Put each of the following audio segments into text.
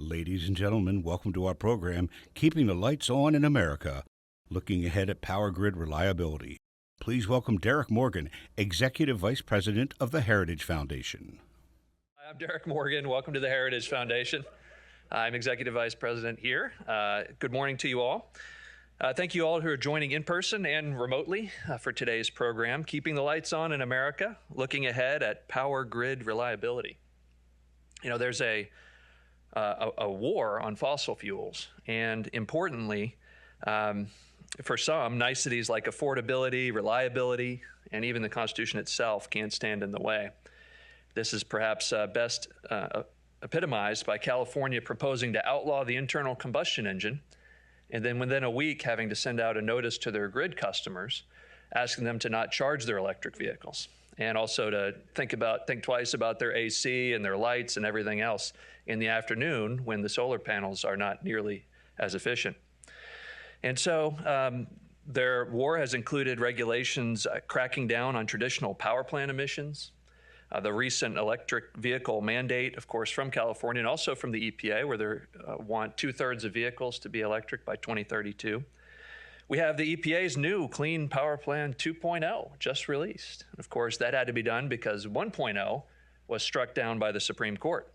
Ladies and gentlemen, welcome to our program, Keeping the Lights On in America, looking ahead at power grid reliability. Please welcome Derek Morgan, Executive Vice President of the Heritage Foundation. Hi, I'm Derek Morgan. Welcome to the Heritage Foundation. I'm Executive Vice President here. Good morning to you all. Thank you all who are joining in person and remotely for today's program, Keeping the Lights On in America, looking ahead at power grid reliability. You know, there's a war on fossil fuels, and importantly, for some, niceties like affordability, reliability, and even the Constitution itself can't stand in the way. This is perhaps best epitomized by California proposing to outlaw the internal combustion engine, and then within a week having to send out a notice to their grid customers asking them to not charge their electric vehicles, and also to think twice about their AC and their lights and everything else in the afternoon when the solar panels are not nearly as efficient. And so their war has included regulations cracking down on traditional power plant emissions, the recent electric vehicle mandate, of course, from California and also from the EPA, where they want 2/3 of vehicles to be electric by 2032. We have the EPA's new Clean Power Plan 2.0 just released. Of course, that had to be done because 1.0 was struck down by the Supreme Court.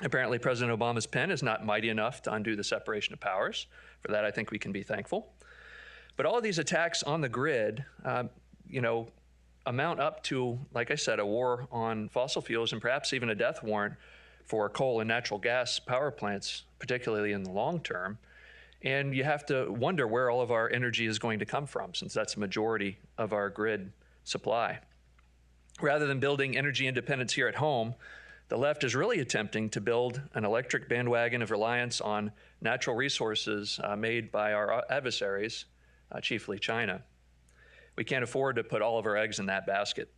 Apparently, President Obama's pen is not mighty enough to undo the separation of powers. For that, I think we can be thankful. But all of these attacks on the grid, amount up to, like I said, a war on fossil fuels and perhaps even a death warrant for coal and natural gas power plants, particularly in the long term. And you have to wonder where all of our energy is going to come from, since that's a majority of our grid supply. Rather than building energy independence here at home, the left is really attempting to build an electric bandwagon of reliance on natural resources made by our adversaries, chiefly China. We can't afford to put all of our eggs in that basket.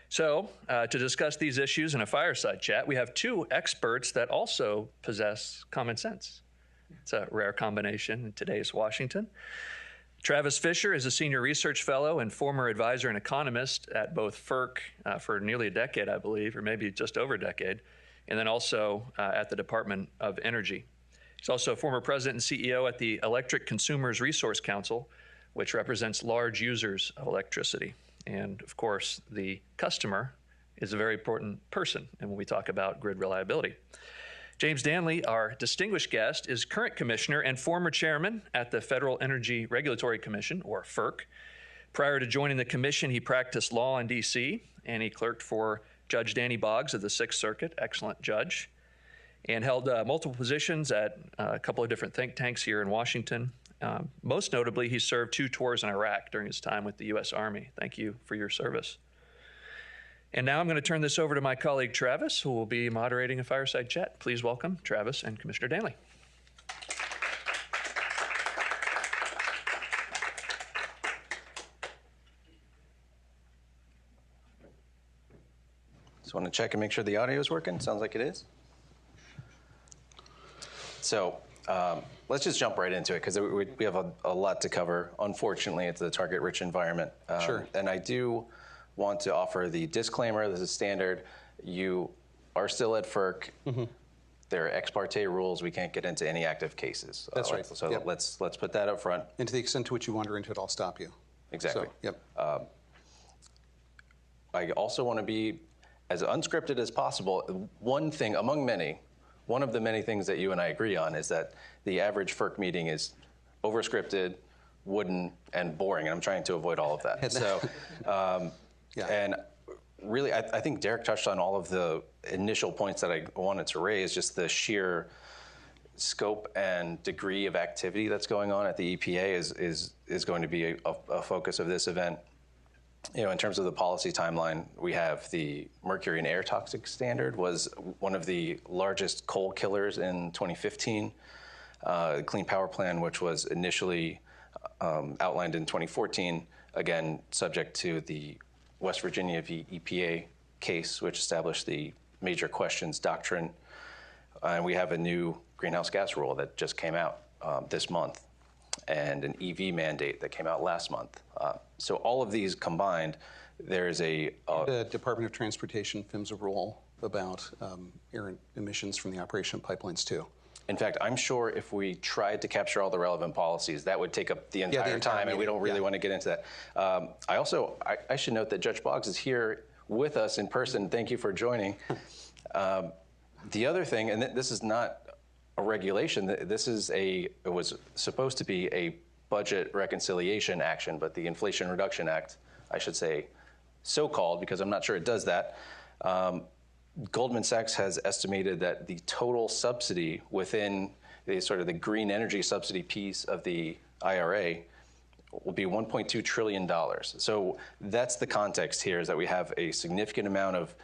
So, to discuss these issues in a fireside chat, we have two experts that also possess common sense. It's a rare combination in today's Washington. Travis Fisher is a senior research fellow and former advisor and economist at both FERC for nearly a decade, I believe, or maybe just over a decade, and then also at the Department of Energy. He's also a former president and CEO at the Electric Consumers Resource Council, which represents large users of electricity. And of course, the customer is a very important person, and when we talk about grid reliability. James Danly, our distinguished guest, is current commissioner and former chairman at the Federal Energy Regulatory Commission, or FERC. Prior to joining the commission, he practiced law in D.C., and he clerked for Judge Danny Boggs of the Sixth Circuit, excellent judge, and held multiple positions at a couple of different think tanks here in Washington. Most notably, he served 2 tours in Iraq during his time with the U.S. Army. Thank you for your service. And now I'm going to turn this over to my colleague Travis, who will be moderating a fireside chat. Please welcome Travis and Commissioner Danly. Just want to check and make sure the audio is working. Sounds like it is. So let's just jump right into it because we have a lot to cover. Unfortunately, it's a target-rich environment. Sure. And I do want to offer the disclaimer. This is standard. You are still at FERC. Mm-hmm. There are ex parte rules. We can't get into any active cases. That's right. So yep. let's put that up front. And to the extent to which you wander into it, I'll stop you. Exactly. So, yep. I also want to be as unscripted as possible. One thing among many, one of the many things that you and I agree on is that the average FERC meeting is overscripted, wooden, and boring. And I'm trying to avoid all of that. So. Yeah. And really, I think Derek touched on all of the initial points that I wanted to raise, just the sheer scope and degree of activity that's going on at the EPA is going to be a focus of this event. You know, in terms of the policy timeline, we have the mercury and air toxic standard was one of the largest coal killers in 2015. The Clean Power Plan, which was initially outlined in 2014, again, subject to the West Virginia v. EPA case, which established the major questions doctrine. And we have a new greenhouse gas rule that just came out this month, and an EV mandate that came out last month. So all of these combined, there is the Department of Transportation PHMSA rule about air emissions from the operation of pipelines too. In fact, I'm sure if we tried to capture all the relevant policies, that would take up the entire time, and we don't really want to get into that. I should note that Judge Boggs is here with us in person. Thank you for joining. The other thing, and this is not a regulation, it was supposed to be a budget reconciliation action, but the Inflation Reduction Act, I should say, so-called, because I'm not sure it does that. Goldman Sachs has estimated that the total subsidy within the green energy subsidy piece of the IRA will be $1.2 trillion. So that's the context here, is that we have a significant amount of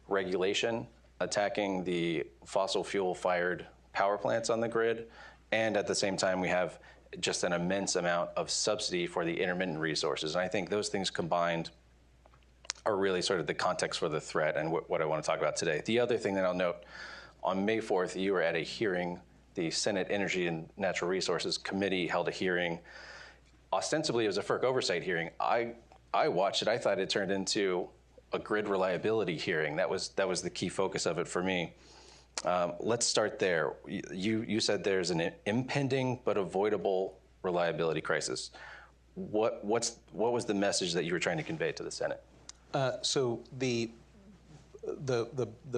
regulation attacking the fossil fuel-fired power plants on the grid, and at the same time we have just an immense amount of subsidy for the intermittent resources. And I think those things combined are really sort of the context for the threat and what I want to talk about today. The other thing that I'll note, on May 4th, you were at a hearing. The Senate Energy and Natural Resources Committee held a hearing. Ostensibly, it was a FERC oversight hearing. I watched it. I thought it turned into a grid reliability hearing. That was the key focus of it for me. Let's start there. You said there's an impending but avoidable reliability crisis. What was the message that you were trying to convey to the Senate? So the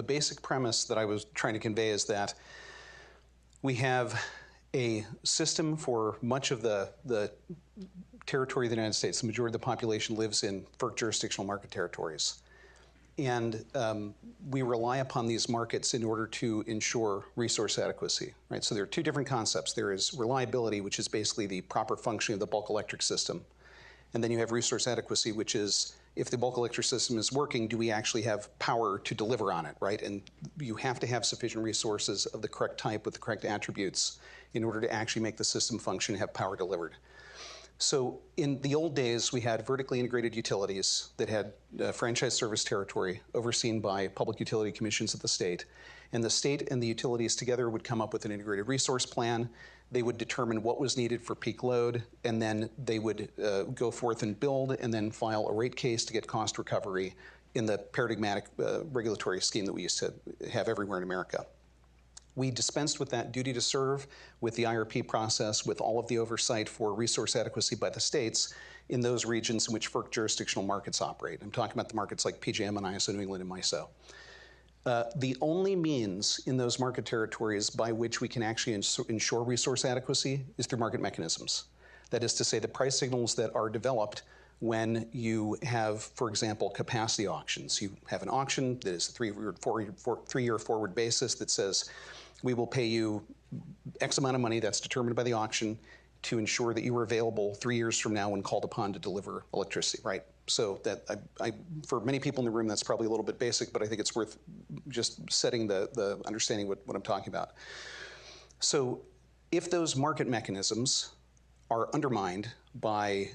basic premise that I was trying to convey is that we have a system for much of the territory of the United States. The majority of the population lives in FERC jurisdictional market territories. And we rely upon these markets in order to ensure resource adequacy, right? So there are two different concepts. There is reliability, which is basically the proper functioning of the bulk electric system. And then you have resource adequacy, which is, if the bulk electric system is working, do we actually have power to deliver on it, right? And you have to have sufficient resources of the correct type with the correct attributes in order to actually make the system function and have power delivered. So in the old days, we had vertically integrated utilities that had franchise service territory overseen by public utility commissions of the state. And the state and the utilities together would come up with an integrated resource plan. They would determine what was needed for peak load, and then they would go forth and build and then file a rate case to get cost recovery in the paradigmatic regulatory scheme that we used to have everywhere in America. We dispensed with that duty to serve, with the IRP process, with all of the oversight for resource adequacy by the states in those regions in which FERC jurisdictional markets operate. I'm talking about the markets like PJM and ISO New England and MISO. The only means in those market territories by which we can actually ensure resource adequacy is through market mechanisms. That is to say, the price signals that are developed when you have, for example, capacity auctions. You have an auction that is a three-year forward basis that says, we will pay you X amount of money that's determined by the auction to ensure that you are available 3 years from now when called upon to deliver electricity, right? So that for many people in the room, that's probably a little bit basic, but I think it's worth just setting the understanding what I'm talking about. So if those market mechanisms are undermined by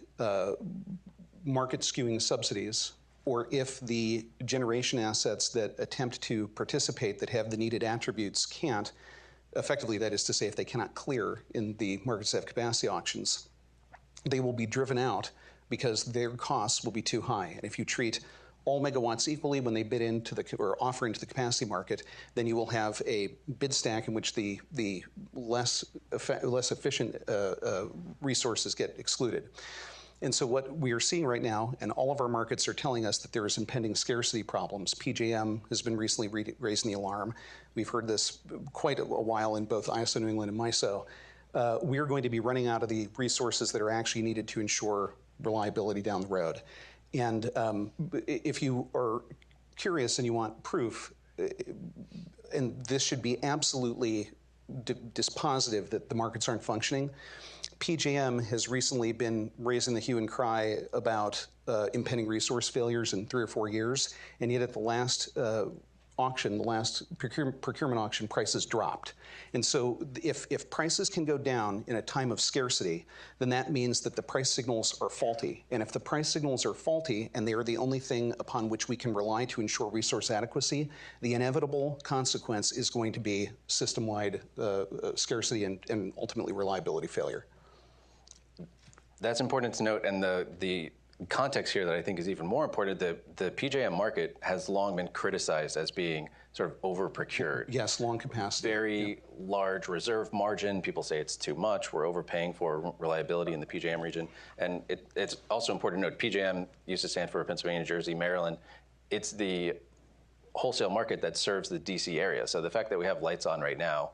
market skewing subsidies, or if the generation assets that attempt to participate that have the needed attributes can't, effectively, that is to say, if they cannot clear in the markets that have capacity auctions, they will be driven out because their costs will be too high. And if you treat all megawatts equally when they bid into or offer into the capacity market, then you will have a bid stack in which the less efficient resources get excluded. And so what we are seeing right now, and all of our markets are telling us that there is impending scarcity problems. PJM has been recently raising the alarm. We've heard this quite a while in both ISO New England and MISO. We are going to be running out of the resources that are actually needed to ensure reliability down the road. And if you are curious and you want proof, and this should be absolutely dispositive that the markets aren't functioning, PJM has recently been raising the hue and cry about impending resource failures in 3 or 4 years, and yet at the last auction, the last procurement auction, prices dropped. And so if prices can go down in a time of scarcity, then that means that the price signals are faulty. And if the price signals are faulty and they are the only thing upon which we can rely to ensure resource adequacy, the inevitable consequence is going to be system-wide scarcity and ultimately reliability failure. That's important to note, and the context here that I think is even more important, the PJM market has long been criticized as being sort of over-procured. Yes, long capacity. Very large reserve margin. People say it's too much. We're overpaying for reliability in the PJM region. And it's also important to note, PJM used to stand for Pennsylvania, New Jersey, Maryland. It's the wholesale market that serves the DC area. So the fact that we have lights on right now,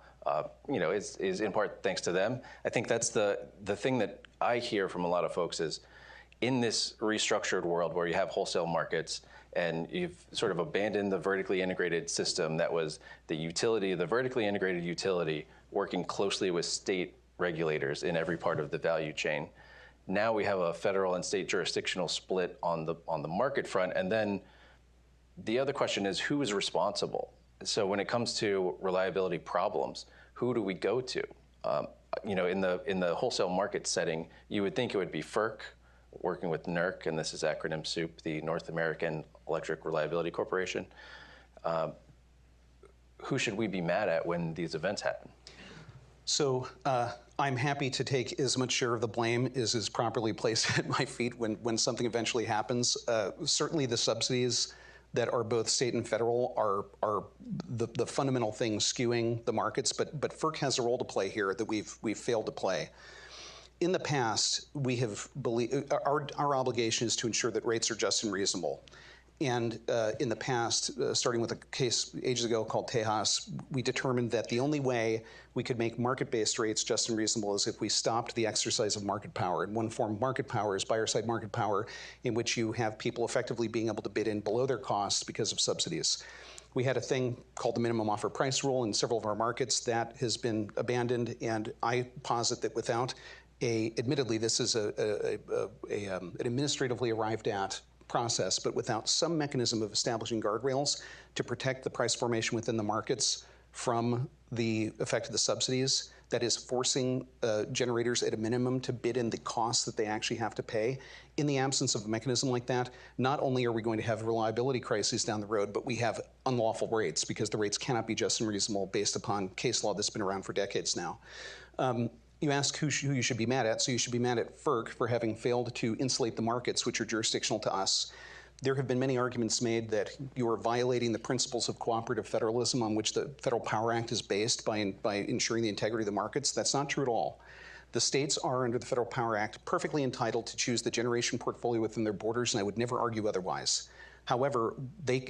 is in part thanks to them. I think that's the thing that I hear from a lot of folks is, in this restructured world where you have wholesale markets and you've sort of abandoned the vertically integrated system that was the utility, the vertically integrated utility working closely with state regulators in every part of the value chain. Now we have a federal and state jurisdictional split on the market front. And then the other question is, who is responsible? So when it comes to reliability problems, who do we go to? In the wholesale market setting, you would think it would be FERC, working with NERC, and this is acronym SOUP, the North American Electric Reliability Corporation. Who should we be mad at when these events happen? So I'm happy to take as much share of the blame as is properly placed at my feet when something eventually happens. Certainly the subsidies that are both state and federal are the fundamental things skewing the markets, but FERC has a role to play here that we've failed to play. In the past, we have our obligation is to ensure that rates are just and reasonable. And in the past, starting with a case ages ago called Tejas, we determined that the only way we could make market-based rates just and reasonable is if we stopped the exercise of market power. And one form of market power is buyer-side market power, in which you have people effectively being able to bid in below their costs because of subsidies. We had a thing called the minimum offer price rule in several of our markets. That has been abandoned, and I posit that without admittedly, this is an administratively arrived at process, but without some mechanism of establishing guardrails to protect the price formation within the markets from the effect of the subsidies, that is forcing generators at a minimum to bid in the costs that they actually have to pay. In the absence of a mechanism like that, not only are we going to have reliability crises down the road, but we have unlawful rates because the rates cannot be just and reasonable based upon case law that's been around for decades now. You ask who you should be mad at, so you should be mad at FERC for having failed to insulate the markets, which are jurisdictional to us. There have been many arguments made that you are violating the principles of cooperative federalism on which the Federal Power Act is based by ensuring the integrity of the markets. That's not true at all. The states are, under the Federal Power Act, perfectly entitled to choose the generation portfolio within their borders, and I would never argue otherwise. However they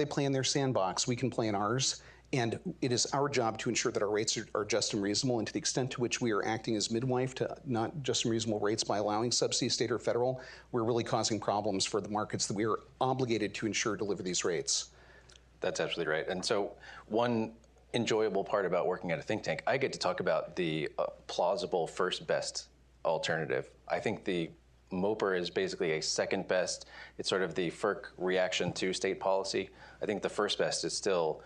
play in their sandbox, we can play in ours. And it is our job to ensure that our rates are just and reasonable, and to the extent to which we are acting as midwife to not just and reasonable rates by allowing subsidies, state or federal, we're really causing problems for the markets that we are obligated to ensure deliver these rates. That's absolutely right. And so one enjoyable part about working at a think tank, I get to talk about the plausible first best alternative. I think the MOPR is basically a second best. It's sort of the FERC reaction to state policy. I think the first best is still,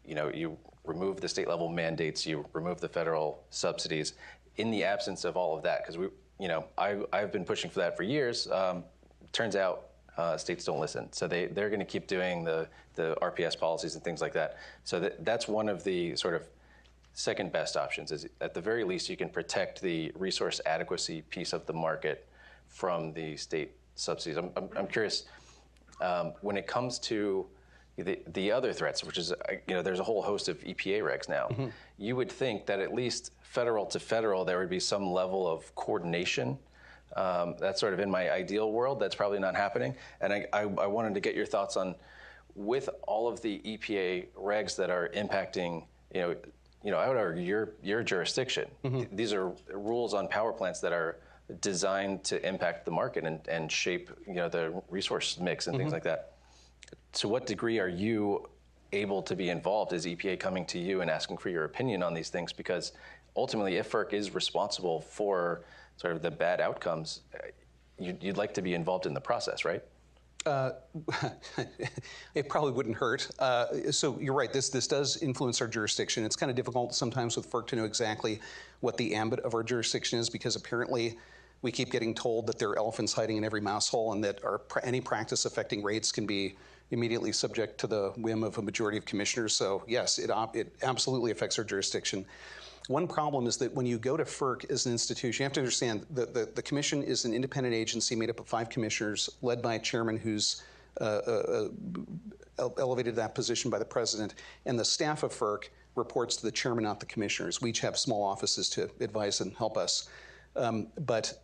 you remove the state level mandates, you remove the federal subsidies in the absence of all of that. Because I've been pushing for that for years. Turns out states don't listen. So they're going to keep doing the RPS policies and things like that. So that's one of the sort of second best options is at the very least you can protect the resource adequacy piece of the market from the state subsidies. I'm curious, when it comes to the other threats, which is, there's a whole host of EPA regs now. Mm-hmm. You would think that at least federal to federal, there would be some level of coordination. That's sort of in my ideal world. That's probably not happening. And I wanted to get your thoughts on, with all of the EPA regs that are impacting, I would argue your jurisdiction. Mm-hmm. These are rules on power plants that are designed to impact the market and shape, the resource mix and mm-hmm. things like that. To what degree are you able to be involved? Is EPA coming to you and asking for your opinion on these things? Because ultimately, if FERC is responsible for sort of the bad outcomes, you'd like to be involved in the process, right? It probably wouldn't hurt. So you're right, this does influence our jurisdiction. It's kind of difficult sometimes with FERC to know exactly what the ambit of our jurisdiction is, because apparently we keep getting told that there are elephants hiding in every mouse hole and that any practice affecting rates can be immediately subject to the whim of a majority of commissioners. So yes, it absolutely affects our jurisdiction. One problem is that when you go to FERC as an institution, you have to understand that the commission is an independent agency made up of 5 commissioners led by a chairman who's elevated to that position by the president, and the staff of FERC reports to the chairman, not the commissioners. We each have small offices to advise and help us. But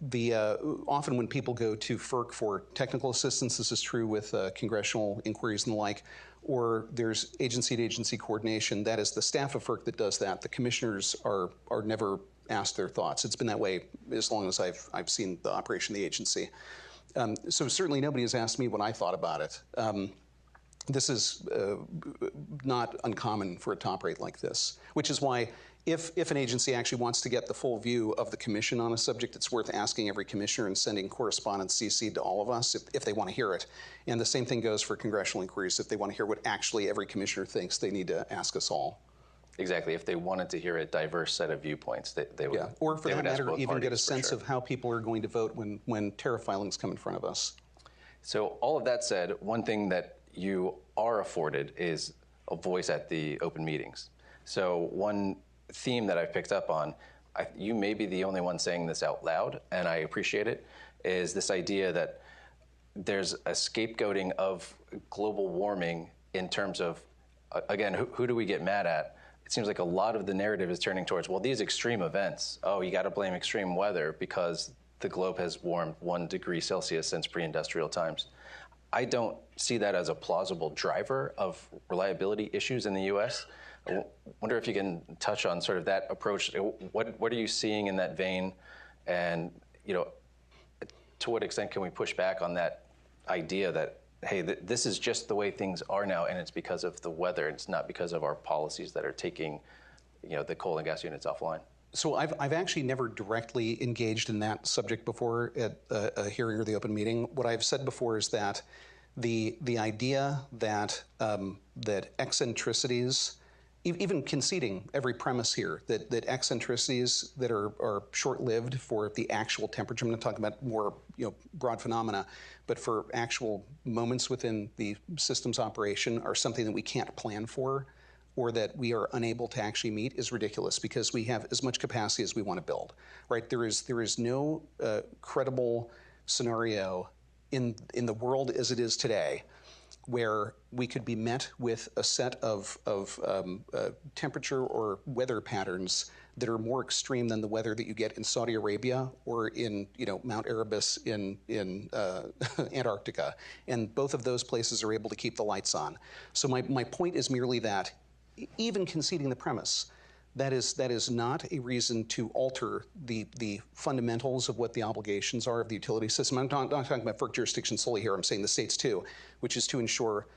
often when people go to FERC for technical assistance, this is true with congressional inquiries and the like, or there's agency-to-agency coordination, that is the staff of FERC that does that. The commissioners are never asked their thoughts. It's been that way as long as I've seen the operation of the agency. So certainly nobody has asked me what I thought about it. This is not uncommon for it to operate like this, which is why if an agency actually wants to get the full view of the commission on a subject, it's worth asking every commissioner and sending correspondence CC'd to all of us if they want to hear it. And the same thing goes for congressional inquiries. If they want to hear what actually every commissioner thinks, they need to ask us all. Exactly. If they wanted to hear a diverse set of viewpoints, they would. Yeah, or for that matter, even get a sense sure. of how people are going to vote when tariff filings come in front of us. So all of that said, one thing that you are afforded is a voice at the open meetings. So one theme that I've picked up on, you may be the only one saying this out loud, and I appreciate it, is this idea that there's a scapegoating of global warming in terms of, again, who do we get mad at? It seems like a lot of the narrative is turning towards, well, these extreme events, oh, you got to blame extreme weather because the globe has warmed 1 degree Celsius since pre-industrial times. I don't see that as a plausible driver of reliability issues in the U.S. I wonder if you can touch on sort of that approach. What are you seeing in that vein? And, to what extent can we push back on that idea that, hey, this is just the way things are now, and it's because of the weather. It's not because of our policies that are taking, the coal and gas units offline. So I've actually never directly engaged in that subject before at a hearing or the open meeting. What I've said before is that the idea that that eccentricities, even conceding every premise here, that eccentricities that are short-lived for the actual temperature, I'm not talking about more broad phenomena, but for actual moments within the system's operation are something that we can't plan for, or that we are unable to actually meet, is ridiculous because we have as much capacity as we want to build, right? There is no credible scenario in the world as it is today where we could be met with a set of temperature or weather patterns that are more extreme than the weather that you get in Saudi Arabia or in Mount Erebus in Antarctica, and both of those places are able to keep the lights on. So my point is merely that even conceding the premise, that is not a reason to alter the fundamentals of what the obligations are of the utility system. I'm not talking about FERC jurisdiction solely here. I'm saying the states too, which is to ensure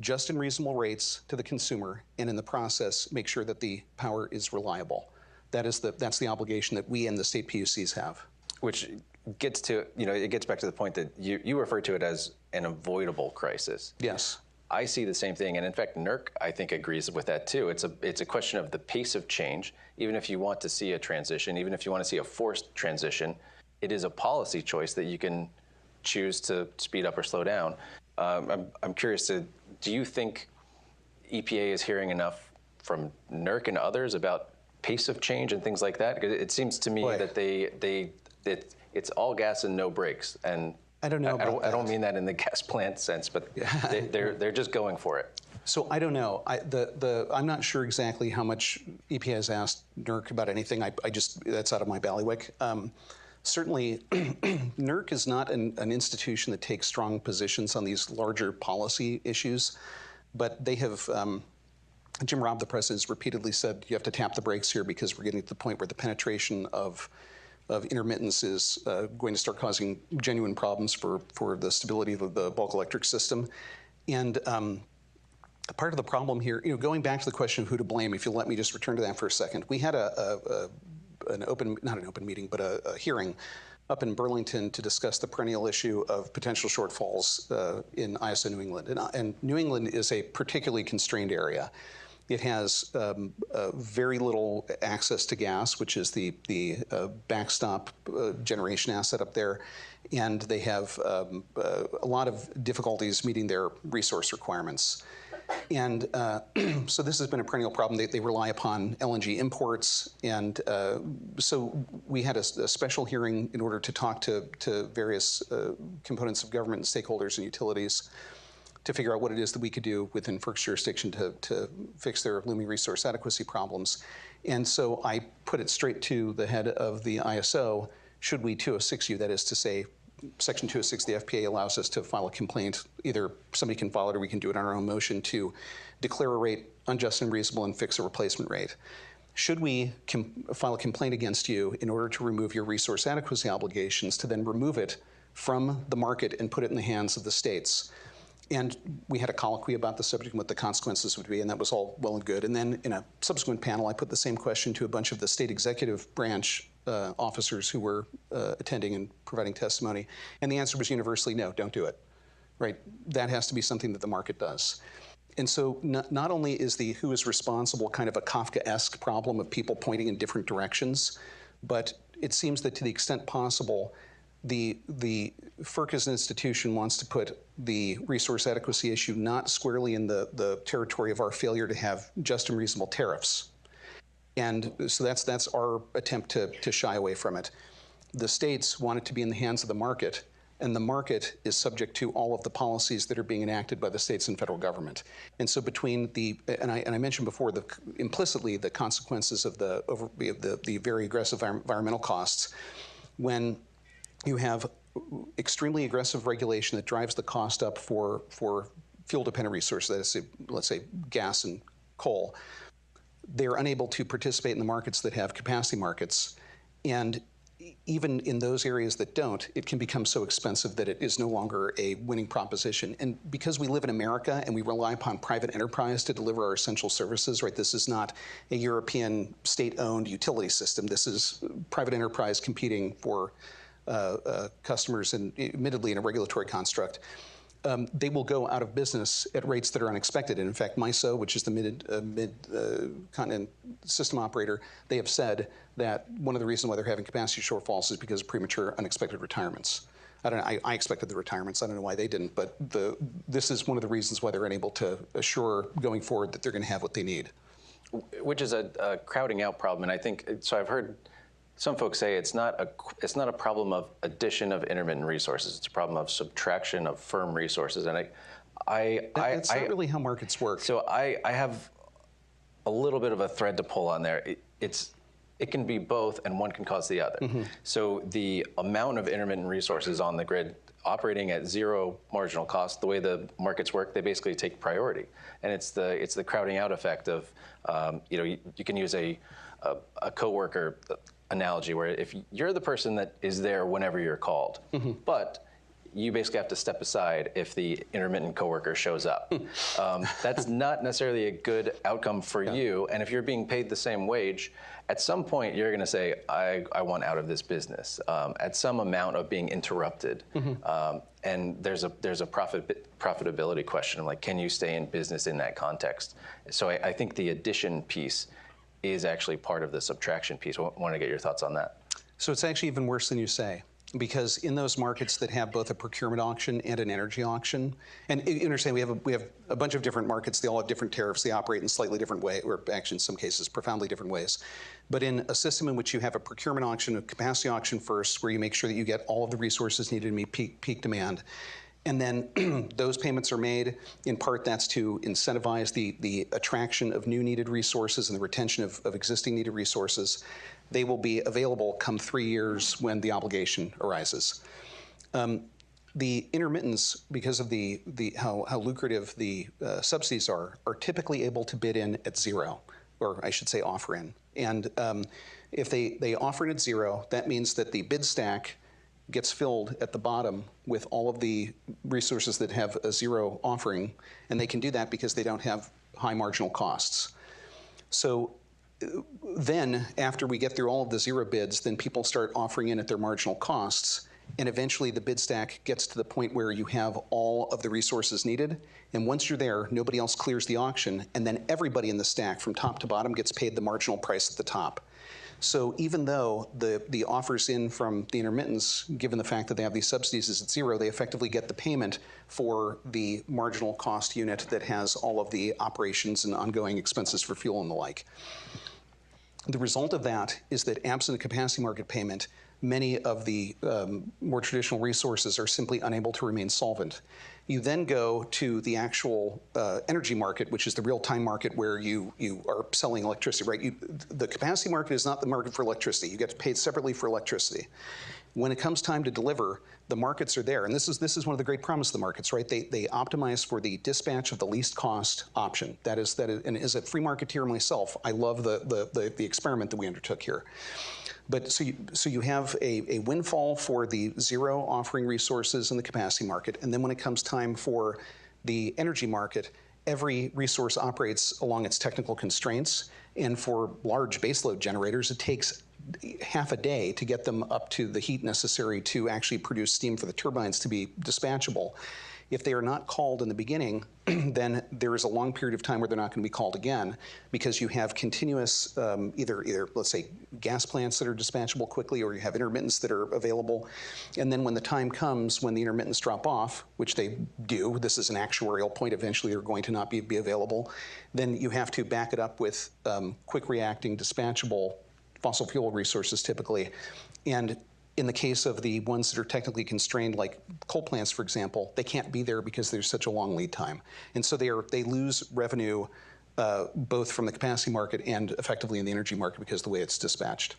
just and reasonable rates to the consumer, and in the process make sure that the power is reliable. That's the obligation that we and the state PUCs have. Which gets to it gets back to the point that you refer to it as an avoidable crisis. Yes. I see the same thing, and in fact, NERC, I think, agrees with that too. It's a question of the pace of change. Even if you want to see a transition, even if you want to see a forced transition, it is a policy choice that you can choose to speed up or slow down. I'm curious, do you think EPA is hearing enough from NERC and others about pace of change and things like that? Because it seems to me that it's all gas and no brakes, and I don't know about that. I don't mean that in the gas plant sense, but they're just going for it. So I don't know. I'm not sure exactly how much EPA has asked NERC about anything. That's out of my bailiwick. Certainly, NERC is not an institution that takes strong positions on these larger policy issues, but they have. Jim Robb, the president, has repeatedly said you have to tap the brakes here because we're getting to the point where the penetration of intermittence is going to start causing genuine problems for the stability of the bulk electric system. And part of the problem here, going back to the question of who to blame, if you'll let me just return to that for a second, we had not an open meeting, but a hearing up in Burlington to discuss the perennial issue of potential shortfalls in ISO New England. And New England is a particularly constrained area. It has very little access to gas, which is the backstop generation asset up there, and they have a lot of difficulties meeting their resource requirements. And so this has been a perennial problem. They rely upon LNG imports, and so we had a special hearing in order to talk to various components of government and stakeholders and utilities. to figure out what it is that we could do within FERC's jurisdiction to fix their looming resource adequacy problems. And so I put it straight to the head of the ISO, should we 206 you, that is to say, Section 206 of the FPA allows us to file a complaint. Either somebody can file it or we can do it on our own motion to declare a rate unjust and unreasonable and fix a replacement rate. Should we file a complaint against you in order to remove your resource adequacy obligations, to then remove it from the market and put it in the hands of the states? And we had a colloquy about the subject and what the consequences would be, and that was all well and good. And then in a subsequent panel, I put the same question to a bunch of the state executive branch officers who were attending and providing testimony. And the answer was universally no, don't do it. Right? That has to be something that the market does. And so not only is the who is responsible kind of a Kafkaesque problem of people pointing in different directions, but it seems that to the extent possible, the FERC as an institution wants to put the resource adequacy issue not squarely in the territory of our failure to have just and reasonable tariffs. And so that's our attempt to shy away from it. The states want it to be in the hands of the market, and the market is subject to all of the policies that are being enacted by the states and federal government. And so between and I mentioned before, implicitly the consequences of the very aggressive environmental costs, when you have extremely aggressive regulation that drives the cost up for fuel-dependent resources, that is, let's say gas and coal, they're unable to participate in the markets that have capacity markets. And even in those areas that don't, it can become so expensive that it is no longer a winning proposition. And because we live in America and we rely upon private enterprise to deliver our essential services, right? This is not a European state-owned utility system. This is private enterprise competing for customers, and admittedly in a regulatory construct. They will go out of business at rates that are unexpected. And in fact, MISO, which is the mid-continent system operator, they have said that one of the reasons why they're having capacity shortfalls is because of premature, unexpected retirements. I don't know, I expected the retirements. I don't know why they didn't, but this is one of the reasons why they're unable to assure going forward that they're going to have what they need. Which is a crowding out problem, and I think so. I've heard some folks say it's not a problem of addition of intermittent resources. It's a problem of subtraction of firm resources, and that's not really how markets work. So I have a little bit of a thread to pull on there. It can be both, and one can cause the other. Mm-hmm. So the amount of intermittent resources on the grid operating at zero marginal cost, the way the markets work, they basically take priority, and it's the crowding out effect of you can use a coworker analogy where if you're the person that is there whenever you're called, mm-hmm. but you basically have to step aside if the intermittent coworker shows up. That's not necessarily a good outcome for you. And if you're being paid the same wage, at some point you're going to say, I want out of this business at some amount of being interrupted. Mm-hmm. And there's a profitability question, like, can you stay in business in that context? So I think the addition piece is actually part of the subtraction piece. I want to get your thoughts on that. So it's actually even worse than you say, because in those markets that have both a procurement auction and an energy auction, and you understand we have a bunch of different markets. They all have different tariffs. They operate in slightly different ways, or actually in some cases profoundly different ways. But in a system in which you have a procurement auction, a capacity auction first, where you make sure that you get all of the resources needed to meet peak demand, and then those payments are made, in part that's to incentivize the attraction of new needed resources and the retention of existing needed resources. They will be available come 3 years when the obligation arises. The intermittents, because of how lucrative the subsidies are typically able to bid in at zero, or I should say offer in. And if they offer it at zero, that means that the bid stack gets filled at the bottom with all of the resources that have a zero offering, and they can do that because they don't have high marginal costs. So then, after we get through all of the zero bids, then people start offering in at their marginal costs, and eventually the bid stack gets to the point where you have all of the resources needed, and once you're there, nobody else clears the auction, and then everybody in the stack from top to bottom gets paid the marginal price at the top. So even though the offers in from the intermittents, given the fact that they have these subsidies, is at zero, they effectively get the payment for the marginal cost unit that has all of the operations and ongoing expenses for fuel and the like. The result of that is that absent a capacity market payment, many of the more traditional resources are simply unable to remain solvent. You then go to the actual energy market, which is the real-time market where you are selling electricity, right? The capacity market is not the market for electricity. You get paid separately for electricity. When it comes time to deliver, the markets are there. And this is one of the great promises of the markets, right? They optimize for the dispatch of the least cost option. That is, and as a free marketeer myself, I love the experiment that we undertook here. But so you have a windfall for the zero offering resources in the capacity market, and then when it comes time for the energy market, every resource operates along its technical constraints, and for large baseload generators, it takes half a day to get them up to the heat necessary to actually produce steam for the turbines to be dispatchable. If they are not called in the beginning, then there is a long period of time where they're not going to be called again, because you have continuous either let's say gas plants that are dispatchable quickly, or you have intermittents that are available. And then when the time comes when the intermittents drop off, which they do, this is an actuarial point, eventually they're going to not be available, then you have to back it up with quick reacting dispatchable fossil fuel resources typically. And in the case of the ones that are technically constrained, like coal plants, for example, they can't be there because there's such a long lead time. And so they lose revenue both from the capacity market and effectively in the energy market because of the way it's dispatched.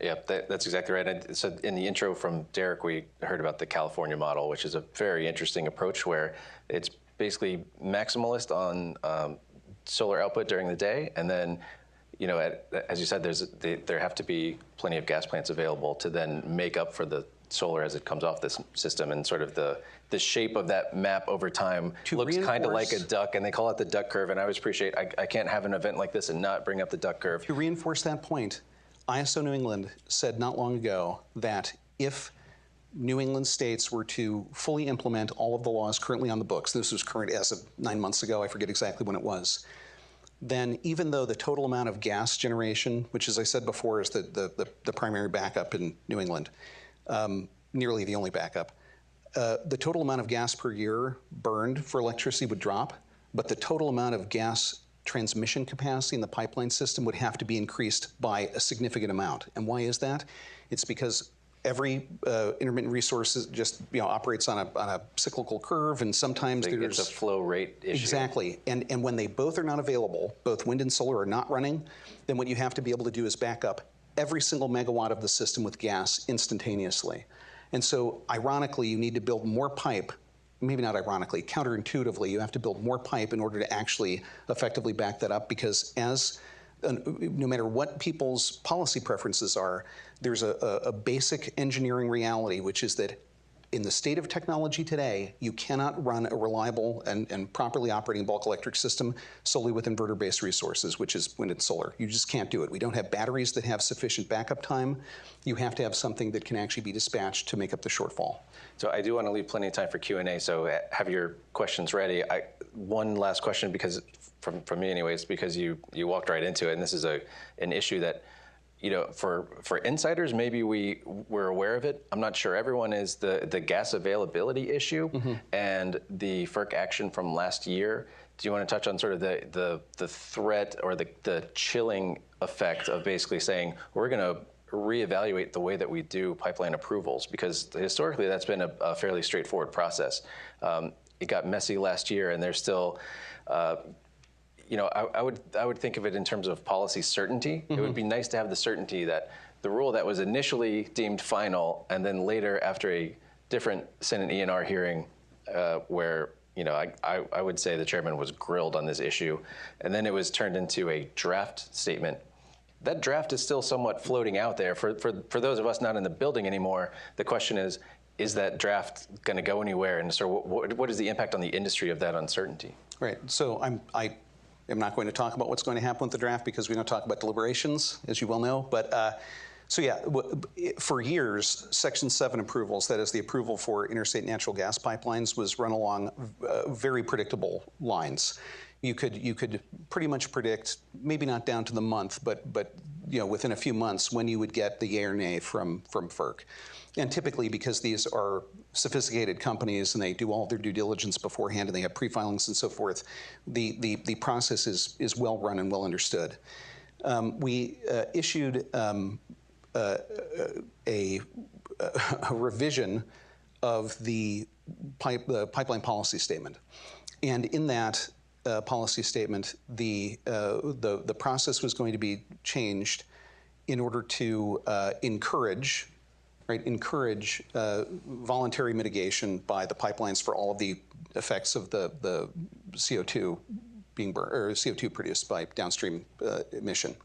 Yeah, that's exactly right. So in the intro from Derek, we heard about the California model, which is a very interesting approach where it's basically maximalist on solar output during the day, and then as you said, there have to be plenty of gas plants available to then make up for the solar as it comes off this system. And sort of the shape of that map over time looks kind of like a duck, and they call it the duck curve. And I always appreciate, I can't have an event like this and not bring up the duck curve. To reinforce that point, ISO New England said not long ago that if New England states were to fully implement all of the laws currently on the books, this was current as of 9 months ago, I forget exactly when it was, then even though the total amount of gas generation, which as I said before is the primary backup in New England, nearly the only backup, the total amount of gas per year burned for electricity would drop, but the total amount of gas transmission capacity in the pipeline system would have to be increased by a significant amount. And why is that? It's because every intermittent resource just operates on a cyclical curve, and sometimes there's a flow rate issue. Exactly, and when they both are not available, both wind and solar are not running, then what you have to be able to do is back up every single megawatt of the system with gas instantaneously. And so, ironically, you need to build more pipe. Maybe not ironically, counterintuitively, you have to build more pipe in order to actually effectively back that up, because no matter what people's policy preferences are, there's a basic engineering reality, which is that in the state of technology today, you cannot run a reliable and properly operating bulk electric system solely with inverter-based resources, which is wind and solar. You just can't do it. We don't have batteries that have sufficient backup time. You have to have something that can actually be dispatched to make up the shortfall. So I do want to leave plenty of time for Q&A, so have your questions ready. One last question, because from me anyways, because you walked right into it, and this is an issue that, for insiders, maybe we're aware of it. I'm not sure everyone is. The gas availability issue and the FERC action from last year. Do you want to touch on sort of the threat or the chilling effect of basically saying we're going to reevaluate the way that we do pipeline approvals? Because historically that's been a fairly straightforward process. It got messy last year, and there's still I would think of it in terms of policy certainty. It would be nice to have the certainty that the rule that was initially deemed final, and then later after a different Senate ENR hearing where I would say the chairman was grilled on this issue, and then it was turned into a draft statement. That draft is still somewhat floating out there. For those of us not in the building anymore, the question is that draft going to go anywhere? And so what is the impact on the industry of that uncertainty? Right. So I am not going to talk about what's going to happen with the draft because we don't talk about deliberations, as you well know. But for years, Section 7 approvals, that is the approval for interstate natural gas pipelines, was run along very predictable lines. You could pretty much predict, maybe not down to the month, but within a few months when you would get the yay or nay from FERC. And typically, because these are sophisticated companies and they do all of their due diligence beforehand and they have pre-filings and so forth, the process is well run and well understood. we issued a revision of the pipeline policy statement. And in that policy statement, the process was going to be changed in order to encourage voluntary mitigation by the pipelines for all of the effects of the CO2 being burned, or CO2 produced by downstream emission.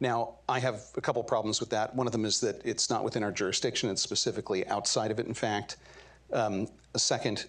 Now, I have a couple problems with that. One of them is that it's not within our jurisdiction. It's specifically outside of it, in fact. Second,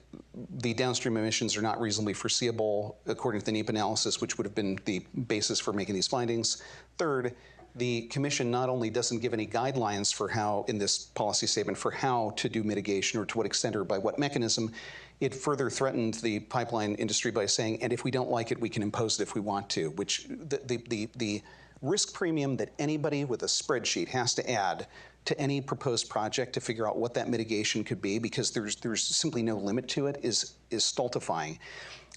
the downstream emissions are not reasonably foreseeable according to the NEPA analysis, which would have been the basis for making these findings. Third, the Commission not only doesn't give any guidelines for how, in this policy statement, for how to do mitigation or to what extent or by what mechanism, it further threatened the pipeline industry by saying, and if we don't like it, we can impose it if we want to, which the risk premium that anybody with a spreadsheet has to add to any proposed project to figure out what that mitigation could be, because there's simply no limit to it, is stultifying.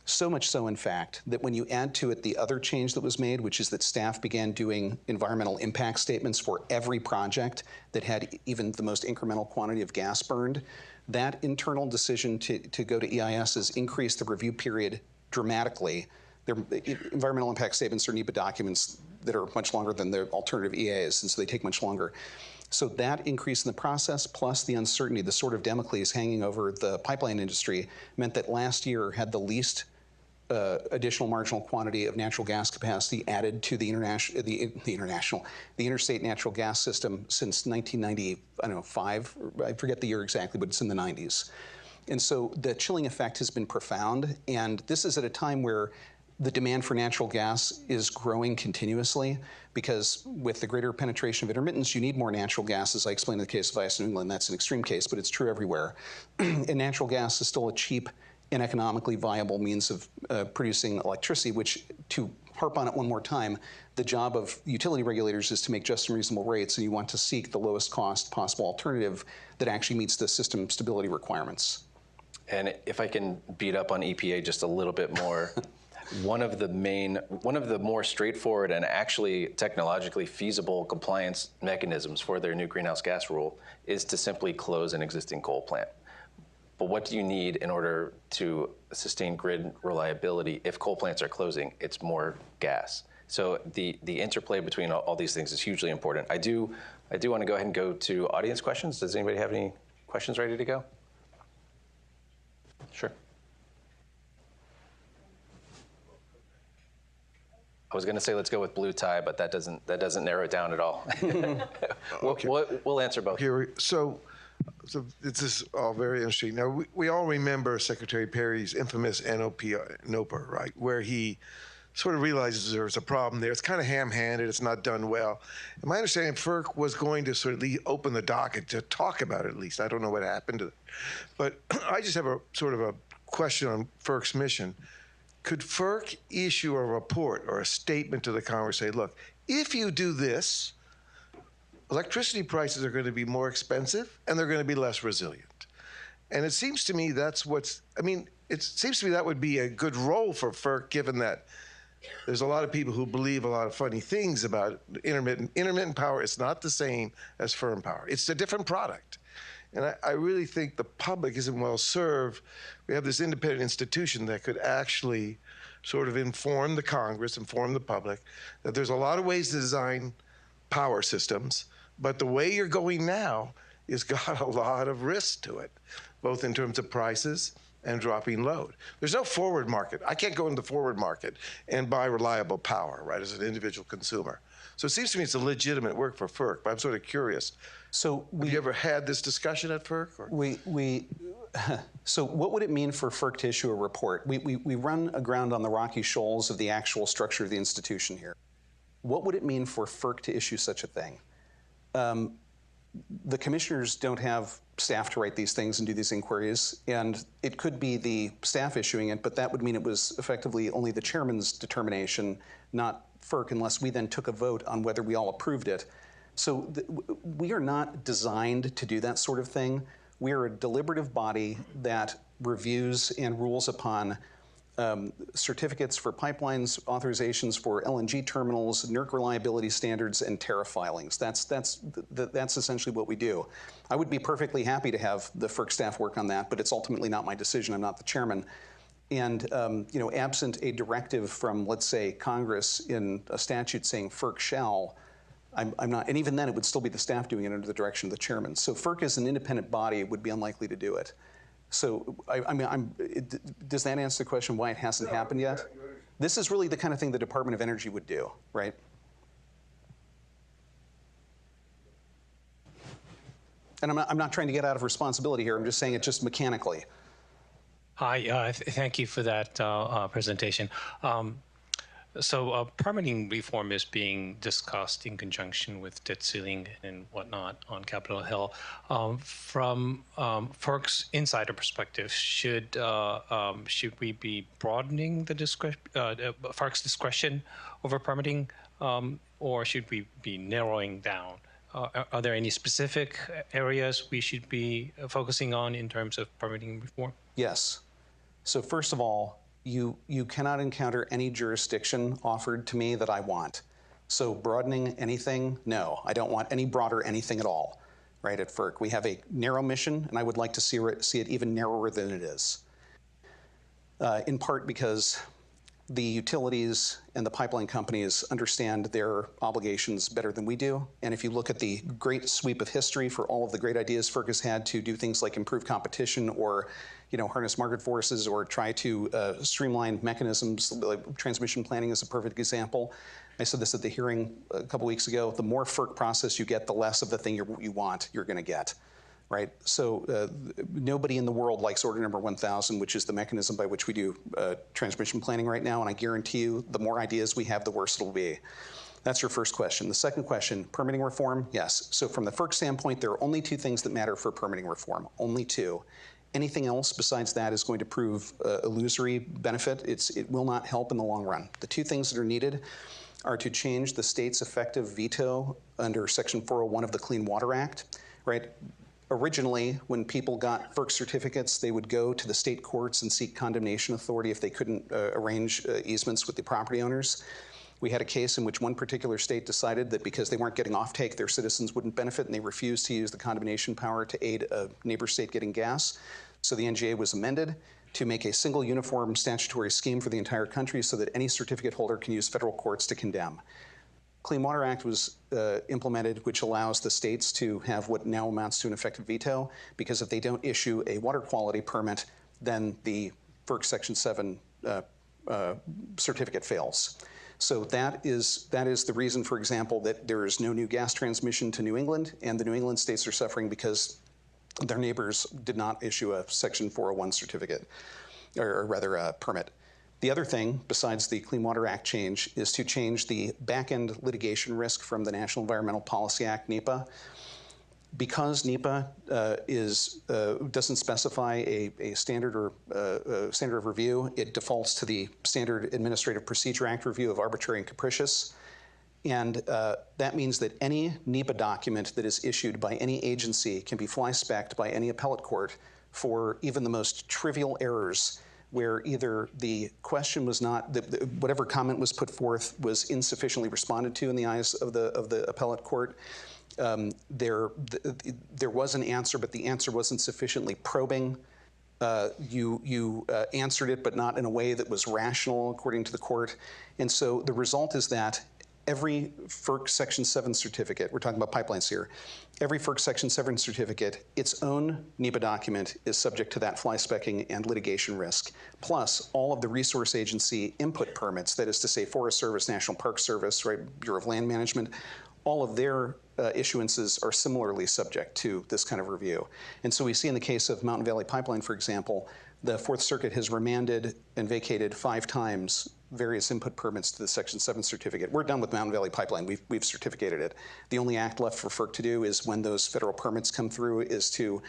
So much so, in fact, that when you add to it the other change that was made, which is that staff began doing environmental impact statements for every project that had even the most incremental quantity of gas burned, that internal decision to go to EIS has increased the review period dramatically. Environmental impact statements are NEPA documents that are much longer than the alternative EAs, and so they take much longer. So that increase in the process, plus the uncertainty, the sword of Damocles hanging over the pipeline industry, meant that last year had the least additional marginal quantity of natural gas capacity added to the interstate natural gas system since 1995. I forget the year exactly, but it's in the 90s. And so the chilling effect has been profound, and this is at a time where the demand for natural gas is growing continuously, because with the greater penetration of intermittents, you need more natural gas, as I explained in the case of ICE New England. That's an extreme case, but it's true everywhere. And natural gas is still a cheap and economically viable means of producing electricity, which, to harp on it one more time, the job of utility regulators is to make just and reasonable rates, and you want to seek the lowest cost possible alternative that actually meets the system stability requirements. And if I can beat up on EPA just a little bit more, one of the more straightforward and actually technologically feasible compliance mechanisms for their new greenhouse gas rule is to simply close an existing coal plant. But what do you need in order to sustain grid reliability if coal plants are closing? It's more gas. So the interplay between all these things is hugely important. I do want to go ahead and go to audience questions. Does anybody have any questions ready to go? Sure. I was going to say let's go with blue tie, but that doesn't narrow it down at all. Okay. We'll answer both. So this is all very interesting. Now, we all remember Secretary Perry's infamous NOPA, right, where he sort of realizes there's a problem there. It's kind of ham-handed. It's not done well. And my understanding, FERC was going to sort of open the docket to talk about it at least. I don't know what happened to it. But I just have a sort of a question on FERC's mission. Could FERC issue a report or a statement to the Congress, say, look, if you do this, electricity prices are going to be more expensive and they're going to be less resilient? And it seems to me it seems to me that would be a good role for FERC, given that there's a lot of people who believe a lot of funny things about intermittent power. It's not the same as firm power. It's a different product. And I really think the public isn't well served. We have this independent institution that could actually sort of inform the Congress, inform the public, that there's a lot of ways to design power systems, but the way you're going now has got a lot of risk to it, both in terms of prices and dropping load. There's no forward market. I can't go into the forward market and buy reliable power, right, as an individual consumer. So it seems to me it's a legitimate work for FERC, but I'm sort of curious. So have you ever had this discussion at FERC? Or? So what would it mean for FERC to issue a report? We run aground on the rocky shoals of the actual structure of the institution here. What would it mean for FERC to issue such a thing? The commissioners don't have staff to write these things and do these inquiries, and it could be the staff issuing it, but that would mean it was effectively only the chairman's determination, not FERC, unless we then took a vote on whether we all approved it. So we are not designed to do that sort of thing. We are a deliberative body that reviews and rules upon certificates for pipelines, authorizations for LNG terminals, NERC reliability standards, and tariff filings. That's essentially what we do. I would be perfectly happy to have the FERC staff work on that, but it's ultimately not my decision. I'm not the chairman. And absent a directive from, let's say, Congress in a statute saying FERC shall, I'm not, and even then it would still be the staff doing it under the direction of the chairman. So FERC as an independent body would be unlikely to do it. So, does that answer the question why it hasn't happened yet? This is really the kind of thing the Department of Energy would do, right? And I'm not trying to get out of responsibility here. I'm just saying it just mechanically. Hi, thank you for that presentation. So permitting reform is being discussed in conjunction with debt ceiling and whatnot on Capitol Hill. From FERC's insider perspective, should we be broadening the FERC's discretion over permitting, or should we be narrowing down? Are there any specific areas we should be focusing on in terms of permitting reform? Yes. So first of all, you cannot encounter any jurisdiction offered to me that I want. So broadening anything, no. I don't want any broader anything at all, right, at FERC. We have a narrow mission, and I would like to see it even narrower than it is, in part because the utilities and the pipeline companies understand their obligations better than we do. And if you look at the great sweep of history for all of the great ideas FERC has had to do things like improve competition or harness market forces or try to streamline mechanisms, like transmission planning is a perfect example. I said this at the hearing a couple weeks ago. The more FERC process you get, the less of the thing you want you're going to get. Right? So nobody in the world likes order number 1000, which is the mechanism by which we do transmission planning right now, and I guarantee you the more ideas we have, the worse it'll be. That's your first question. The second question, permitting reform, yes. So from the FERC standpoint, there are only two things that matter for permitting reform, only two. Anything else besides that is going to prove illusory benefit. It will not help in the long run. The two things that are needed are to change the state's effective veto under Section 401 of the Clean Water Act, right? Originally, when people got FERC certificates, they would go to the state courts and seek condemnation authority if they couldn't arrange easements with the property owners. We had a case in which one particular state decided that because they weren't getting offtake, their citizens wouldn't benefit, and they refused to use the condemnation power to aid a neighbor state getting gas. So the NGA was amended to make a single uniform statutory scheme for the entire country so that any certificate holder can use federal courts to condemn. Clean Water Act was implemented, which allows the states to have what now amounts to an effective veto, because if they don't issue a water quality permit, then the FERC Section 7 certificate fails. So that is the reason, for example, that there is no new gas transmission to New England, and the New England states are suffering because their neighbors did not issue a Section 401 certificate, or rather a permit. The other thing, besides the Clean Water Act change, is to change the back-end litigation risk from the National Environmental Policy Act, NEPA. Because NEPA doesn't specify a standard or standard of review, it defaults to the Standard Administrative Procedure Act review of arbitrary and capricious. And that means that any NEPA document that is issued by any agency can be fly-specced by any appellate court for even the most trivial errors, where either the question was not, whatever comment was put forth was insufficiently responded to in the eyes of the appellate court. There was an answer, but the answer wasn't sufficiently probing. You answered it, but not in a way that was rational, according to the court. And so the result is that every FERC Section 7 certificate, we're talking about pipelines here, every FERC Section 7 certificate, its own NEPA document is subject to that fly-specking and litigation risk, plus all of the resource agency input permits, that is to say Forest Service, National Park Service, right, Bureau of Land Management, all of their issuances are similarly subject to this kind of review. And so we see in the case of Mountain Valley Pipeline, for example, the Fourth Circuit has remanded and vacated 5 times various input permits to the Section 7 certificate. We're done with Mountain Valley Pipeline. We've certificated it. The only act left for FERC to do is when those federal permits come through is to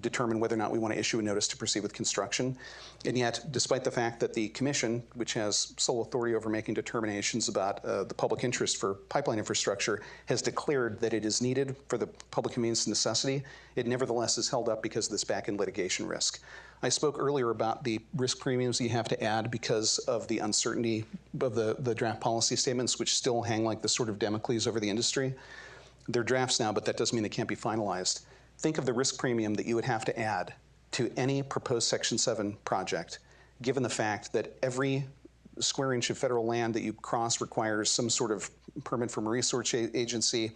determine whether or not we want to issue a notice to proceed with construction. And yet, despite the fact that the Commission, which has sole authority over making determinations about the public interest for pipeline infrastructure, has declared that it is needed for the public convenience and necessity, it nevertheless is held up because of this back-end litigation risk. I spoke earlier about the risk premiums you have to add because of the uncertainty of the draft policy statements, which still hang like the sort of Damocles over the industry. They're drafts now, but that doesn't mean they can't be finalized. Think of the risk premium that you would have to add to any proposed Section 7 project, given the fact that every square inch of federal land that you cross requires some sort of permit from a resource agency,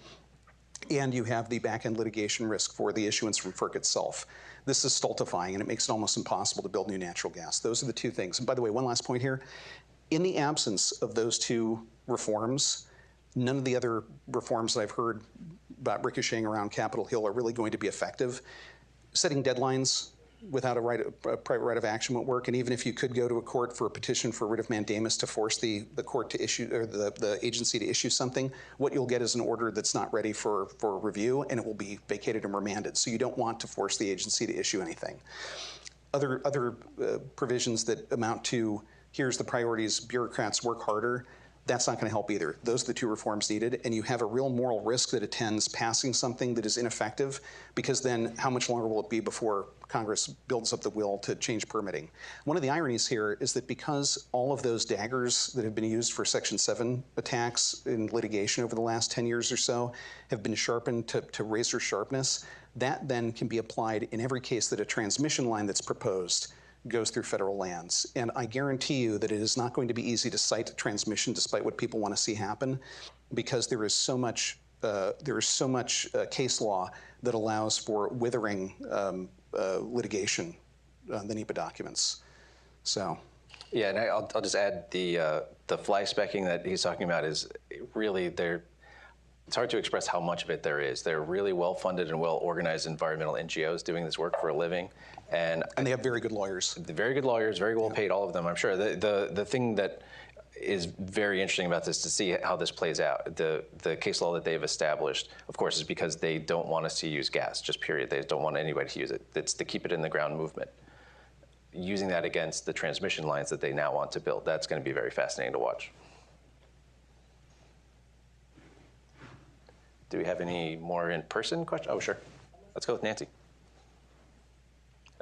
and you have the back-end litigation risk for the issuance from FERC itself. This is stultifying, and it makes it almost impossible to build new natural gas. Those are the two things. And by the way, one last point here. In the absence of those two reforms, none of the other reforms that I've heard about ricocheting around Capitol Hill are really going to be effective. Setting deadlines without a private right of action won't work. And even if you could go to a court for a petition for writ of mandamus to force the court to issue, or the agency to issue something, what you'll get is an order that's not ready for review, and it will be vacated and remanded. So you don't want to force the agency to issue anything. Other provisions that amount to, here's the priorities, bureaucrats work harder, that's not going to help either. Those are the two reforms needed, and you have a real moral risk that attends passing something that is ineffective, because then how much longer will it be before Congress builds up the will to change permitting? One of the ironies here is that because all of those daggers that have been used for Section 7 attacks in litigation over the last 10 years or so have been sharpened to razor sharpness, that then can be applied in every case that a transmission line that's proposed goes through federal lands. And I guarantee you that it is not going to be easy to cite transmission despite what people want to see happen, because there is so much case law that allows for withering litigation on the NEPA documents. So. Yeah, and I'll just add the fly specking that he's talking about is really it's hard to express how much of it there is. They're really well-funded and well-organized environmental NGOs doing this work for a living. And they have very good lawyers. Very good lawyers, very well paid, all of them, I'm sure. The thing that is very interesting about this to see how this plays out. The case law that they've established, of course, is because they don't want us to use gas, just period. They don't want anybody to use it. It's the keep it in the ground movement. Using that against the transmission lines that they now want to build, that's going to be very fascinating to watch. Do we have any more in-person questions? Oh, sure. Let's go with Nancy.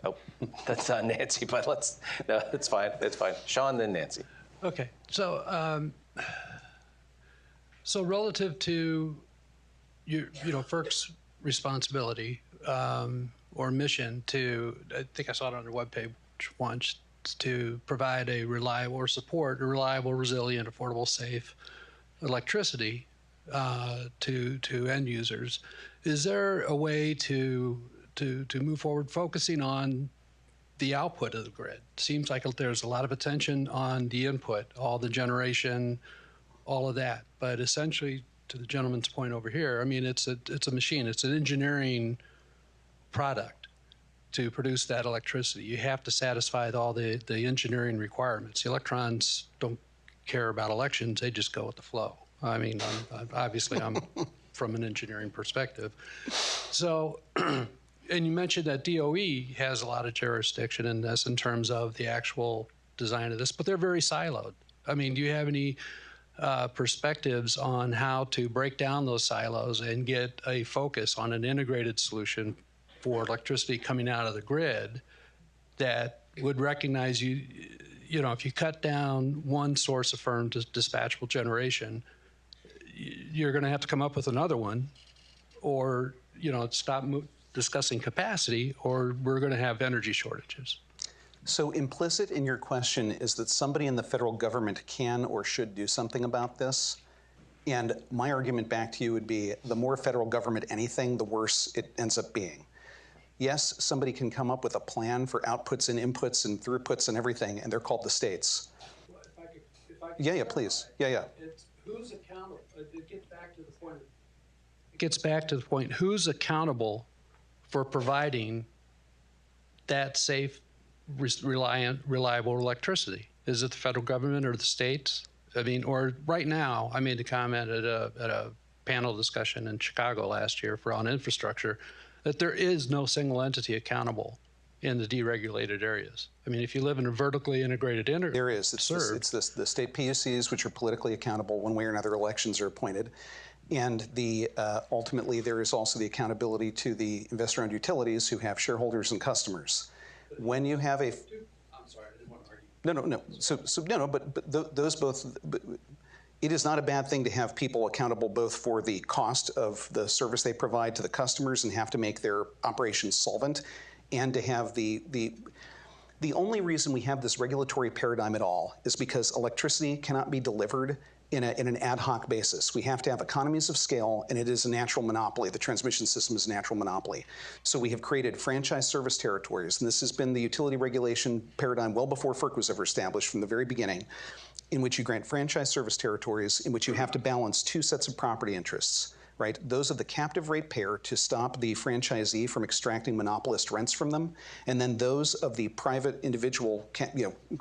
Oh, that's not Nancy, but no, it's fine. It's fine. Sean, then Nancy. Okay. So, relative to FERC's responsibility or mission to, I think I saw it on their webpage once, to provide a reliable or support a reliable, resilient, affordable, safe electricity to end users. Is there a way to move forward focusing on the output of the grid? Seems like there's a lot of attention on the input, all the generation, all of that. But essentially, to the gentleman's point over here, I mean, it's a machine. It's an engineering product to produce that electricity. You have to satisfy all the engineering requirements. The electrons don't care about elections. They just go with the flow. I mean, obviously, I'm from an engineering perspective. So, and you mentioned that DOE has a lot of jurisdiction in this in terms of the actual design of this, but they're very siloed. I mean, do you have any perspectives on how to break down those silos and get a focus on an integrated solution for electricity coming out of the grid that would recognize if you cut down one source of firm dispatchable generation, you're going to have to come up with another one, or stop discussing capacity, or we're going to have energy shortages. So implicit in your question is that somebody in the federal government can or should do something about this. And my argument back to you would be, the more federal government anything, the worse it ends up being. Yes, somebody can come up with a plan for outputs and inputs and throughputs and everything, and they're called the states. Well, if I could Yeah, please. Yeah. Who's accountable? It gets back to the point. Who's accountable for providing that safe, reliable electricity? Is it the federal government or the states? I mean, or right now, I made a comment at a panel discussion in Chicago last year on infrastructure that there is no single entity accountable in the deregulated areas. I mean, if you live in a vertically integrated there is. It's the state PUCs, which are politically accountable one way or another. Elections are appointed. And ultimately, there is also the accountability to the investor-owned utilities who have shareholders and customers. When you have a... I'm sorry, I didn't want to argue. No. But those both... It is not a bad thing to have people accountable both for the cost of the service they provide to the customers and have to make their operations solvent, and to have the only reason we have this regulatory paradigm at all is because electricity cannot be delivered in an ad hoc basis. We have to have economies of scale, and it is a natural monopoly. The transmission system is a natural monopoly. So we have created franchise service territories, and this has been the utility regulation paradigm well before FERC was ever established from the very beginning, in which you grant franchise service territories in which you have to balance two sets of property interests, right? Those of the captive ratepayer to stop the franchisee from extracting monopolist rents from them, and then those of the private individual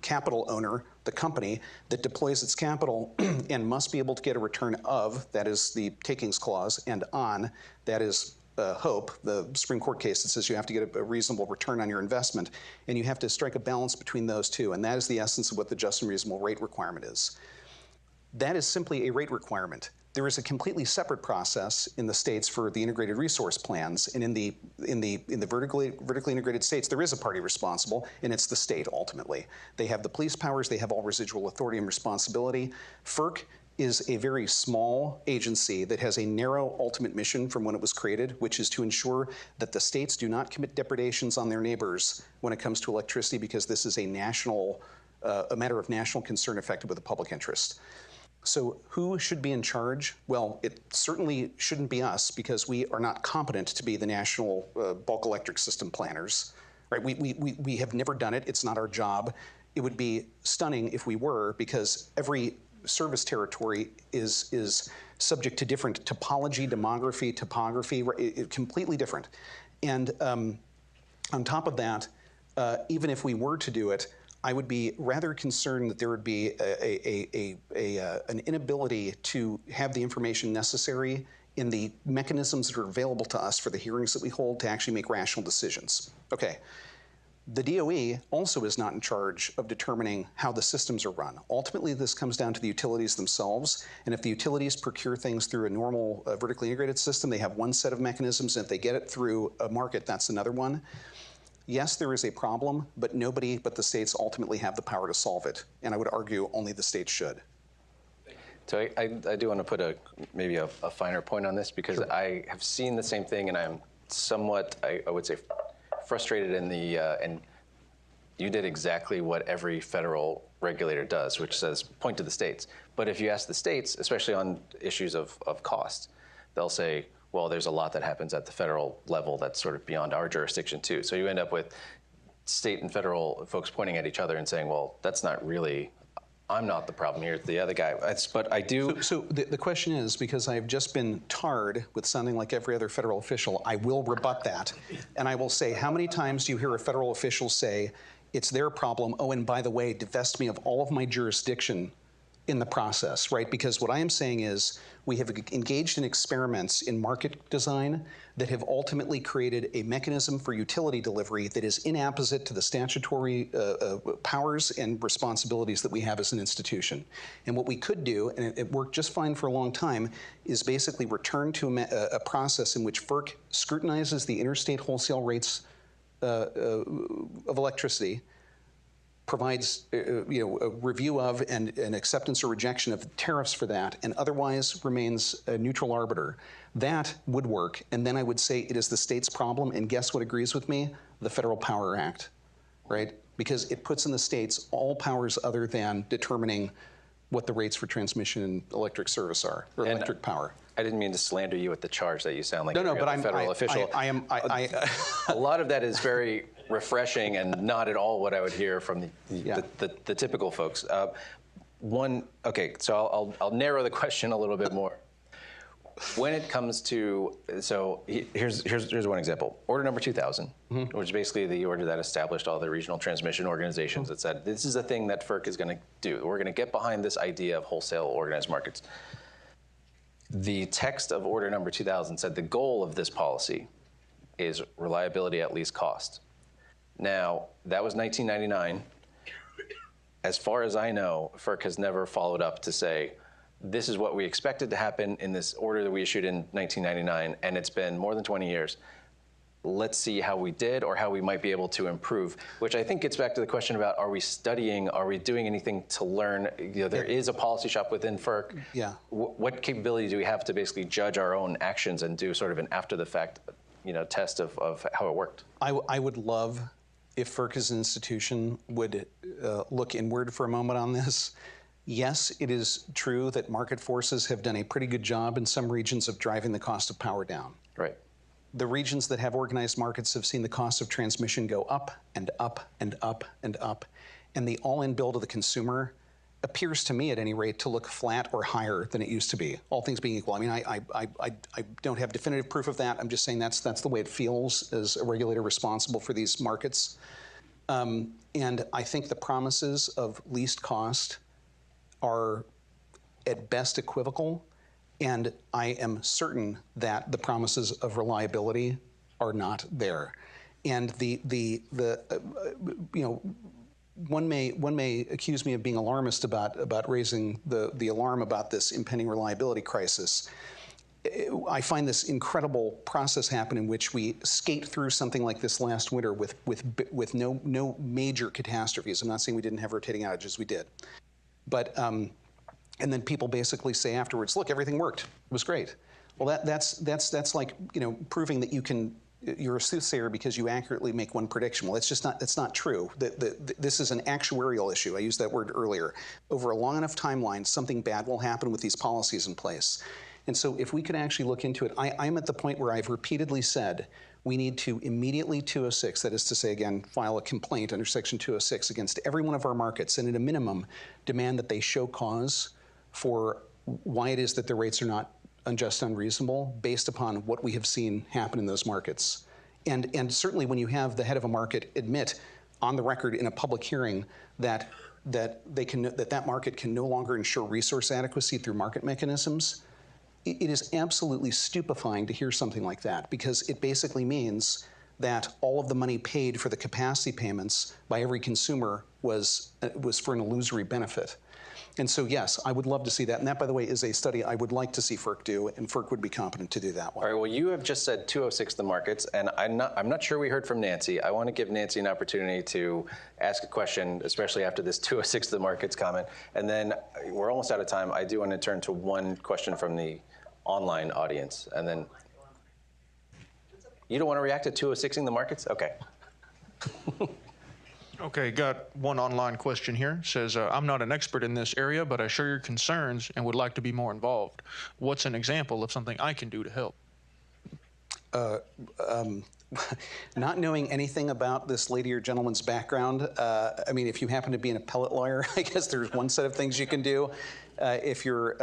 capital owner, the company, that deploys its capital and must be able to get a return of, that is the takings clause, and on, that is HOPE, the Supreme Court case that says you have to get a reasonable return on your investment, and you have to strike a balance between those two, and that is the essence of what the just and reasonable rate requirement is. That is simply a rate requirement. There is a completely separate process in the states for the integrated resource plans, and in the vertically integrated states, there is a party responsible, and it's the state ultimately. They have the police powers, they have all residual authority and responsibility. FERC is a very small agency that has a narrow ultimate mission from when it was created, which is to ensure that the states do not commit depredations on their neighbors when it comes to electricity, because this is a matter of national concern affected with the public interest. So who should be in charge? Well, it certainly shouldn't be us, because we are not competent to be the national bulk electric system planners. Right? We have never done it. It's not our job. It would be stunning if we were, because every service territory is subject to different topology, demography, topography, completely different. And on top of that, even if we were to do it, I would be rather concerned that there would be an inability to have the information necessary in the mechanisms that are available to us for the hearings that we hold to actually make rational decisions. Okay. The DOE also is not in charge of determining how the systems are run. Ultimately, this comes down to the utilities themselves, and if the utilities procure things through a normal vertically integrated system, they have one set of mechanisms, and if they get it through a market, that's another one. Yes, there is a problem, but nobody but the states ultimately have the power to solve it, and I would argue only the states should. So I do want to put maybe a finer point on this, because sure. I have seen the same thing, and I'm somewhat, I would say, frustrated in and you did exactly what every federal regulator does, which says point to the states. But if you ask the states, especially on issues of cost, they'll say, well, there's a lot that happens at the federal level that's sort of beyond our jurisdiction too. So you end up with state and federal folks pointing at each other and saying, well, that's not really, I'm not the problem here, it's the other guy. But I do. So the question is, because I've just been tarred with sounding like every other federal official, I will rebut that. And I will say, how many times do you hear a federal official say, it's their problem, oh, and by the way, divest me of all of my jurisdiction in the process, right? Because what I am saying is, we have engaged in experiments in market design that have ultimately created a mechanism for utility delivery that is inapposite to the statutory powers and responsibilities that we have as an institution. And what we could do, and it worked just fine for a long time, is basically return to a process in which FERC scrutinizes the interstate wholesale rates of electricity, provides a review of and an acceptance or rejection of tariffs for that, and otherwise remains a neutral arbiter. That would work, and then I would say it is the state's problem, and guess what agrees with me? The Federal Power Act, right? Because it puts in the states all powers other than determining what the rates for transmission and electric service are, or and electric power. I didn't mean to slander you with the charge that you sound like no, but I'm federal official. A lot of that is very refreshing and not at all what I would hear from the typical folks. Okay, so I'll narrow the question a little bit more. When it comes to, so here's one example. Order number 2000, which is basically the order that established all the regional transmission organizations that said, this is a thing that FERC is going to do. We're going to get behind this idea of wholesale organized markets. The text of order number 2000 said the goal of this policy is reliability at least cost. Now, that was 1999. As far as I know, FERC has never followed up to say, this is what we expected to happen in this order that we issued in 1999, and it's been more than 20 years. Let's see how we did or how we might be able to improve, which I think gets back to the question about, are we studying, are we doing anything to learn? There is a policy shop within FERC. Yeah. What capability do we have to basically judge our own actions and do sort of an after-the-fact test of how it worked? I would love if FERC as an institution would look inward for a moment on this. Yes, it is true that market forces have done a pretty good job in some regions of driving the cost of power down. Right. The regions that have organized markets have seen the cost of transmission go up and up and up and up. And the all-in bill to the consumer appears to me, at any rate, to look flat or higher than it used to be, all things being equal. I mean, I don't have definitive proof of that. I'm just saying that's the way it feels as a regulator responsible for these markets. And I think the promises of least cost are at best equivocal, and I am certain that the promises of reliability are not there. And one may accuse me of being alarmist about raising the alarm about this impending reliability crisis. I find this incredible process happen in which we skate through something like this last winter with no major catastrophes. I'm not saying we didn't have rotating outages, we did. But, and then people basically say afterwards, look, everything worked. It was great. Well, that's like, proving that you're a soothsayer because you accurately make one prediction. Well, that's not true. This is an actuarial issue. I used that word earlier. Over a long enough timeline, something bad will happen with these policies in place. And so if we could actually look into it, I'm at the point where I've repeatedly said we need to immediately 206, that is to say, again, file a complaint under Section 206 against every one of our markets, and at a minimum, demand that they show cause for why it is that the rates are not unjust, unreasonable, based upon what we have seen happen in those markets. And certainly when you have the head of a market admit on the record in a public hearing that that market can no longer ensure resource adequacy through market mechanisms, it is absolutely stupefying to hear something like that, because it basically means that all of the money paid for the capacity payments by every consumer was for an illusory benefit. And so, yes, I would love to see that. And that, by the way, is a study I would like to see FERC do, and FERC would be competent to do that one. All right, well, you have just said 206 the markets, and I'm not sure we heard from Nancy. I want to give Nancy an opportunity to ask a question, especially after this 206 the markets comment. And then we're almost out of time. I do want to turn to one question from the online audience. And then you don't want to react to 206ing the markets? Okay. Okay, got one online question here. Says, I'm not an expert in this area, but I share your concerns and would like to be more involved. What's an example of something I can do to help? Not knowing anything about this lady or gentleman's background, I mean, if you happen to be an appellate lawyer, I guess there's one set of things you can do. If you're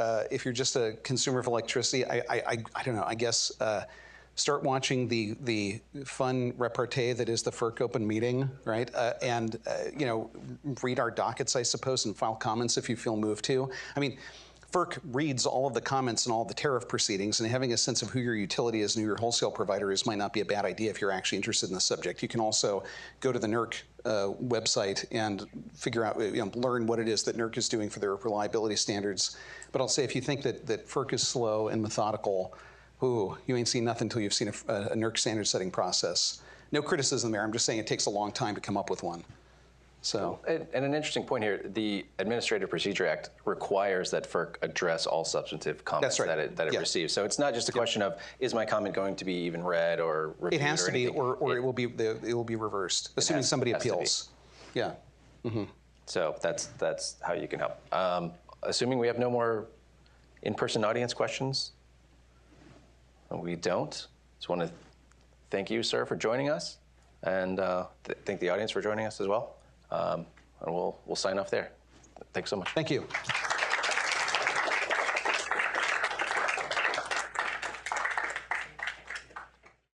just a consumer of electricity, I don't know. I guess start watching the fun repartee that is the FERC open meeting, right? And read our dockets, I suppose, and file comments if you feel moved to. I mean, FERC reads all of the comments and all of the tariff proceedings, and having a sense of who your utility is and who your wholesale provider is might not be a bad idea if you're actually interested in the subject. You can also go to the NERC website and figure out, learn what it is that NERC is doing for their reliability standards. But I'll say, if you think that FERC is slow and methodical, you ain't seen nothing until you've seen a NERC standard setting process. No criticism there. I'm just saying it takes a long time to come up with one. So, and an interesting point here, the Administrative Procedure Act requires that FERC address all substantive comments that it receives. So it's not just a question of, is my comment going to be even read or reviewed? It has to be, or it will be reversed, assuming somebody appeals. Yeah. Mm-hmm. So that's how you can help. Assuming we have no more in-person audience questions, we don't. Just want to thank you, sir, for joining us, and thank the audience for joining us as well. And we'll sign off there. Thanks so much. Thank you.